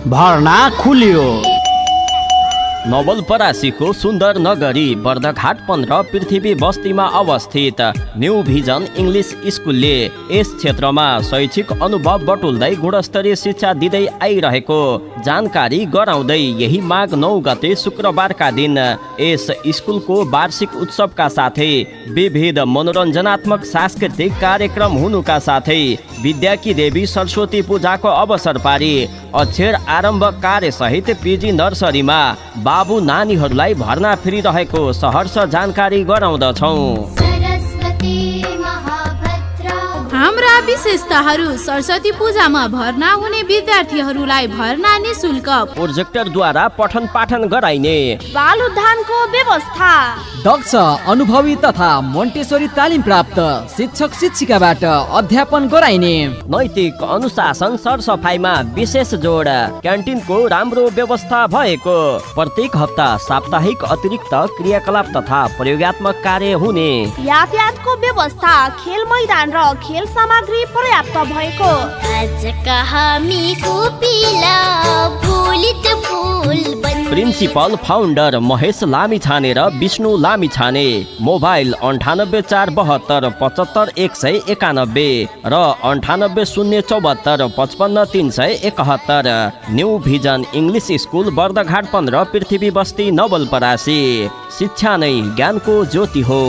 भर्ना खुल्यो। नवलपरासीको सुन्दर नगरी बर्दघाट 15 पृथ्वी बस्तीमा अवस्थित न्यू भिजन इङ्ग्लिस स्कुलले यस क्षेत्रमा शैक्षिक अनुभव बटुल्दै गुणस्तरीय शिक्षा दिँदै आइरहेको जानकारी गराउँदै यही माघ 9 गते शुक्रबारका दिन यस स्कुलको वार्षिक उत्सवका साथै विविध मनोरञ्जनात्मक सांस्कृतिक कार्यक्रम हुनुका साथै विद्याकी देवी सरस्वती पूजाको अवसर पारी अक्षर आरम्भ कार्यसहित पिजी नर्सरीमा बाबु नानीहरूलाई भर्ना फिरिरहेको सहर्ष जानकारी गराउँदछौँ। हाम्रा विशेषताहरू सरस्वती पूजामा भर्ना हुने विद्यार्थीहरूलाई भर्ना निशुल्क, प्रोजेक्टरद्वारा पठन पाठन गराइने, बाल उद्यानको व्यवस्था, दक्ष अनुभवी तथा मोन्टेसरी तालिम प्राप्त शिक्षक शिक्षिकाबाट अध्यापन गराइने, नैतिक अनुशासन सरसफाइमा विशेष जोड, क्यान्टिनको राम्रो व्यवस्था भएको, प्रत्येक हप्ता साप्ताहिक अतिरिक्त क्रियाकलाप तथा प्रयोगात्मक कार्य हुने, यातायातको व्यवस्था, खेल मैदान र खेल सामग्री पर्याप्त भएको, प्रिन्सिपल फाउन्डर महेश लामिछाने र विष्णु लामिछाने, मोबाइल 9847 75 191 र 98074 55 371। New vision English school Bardaghat 15 पृथ्वी बस्ती नवलपरासी। शिक्षा नै ज्ञानको ज्योति हो।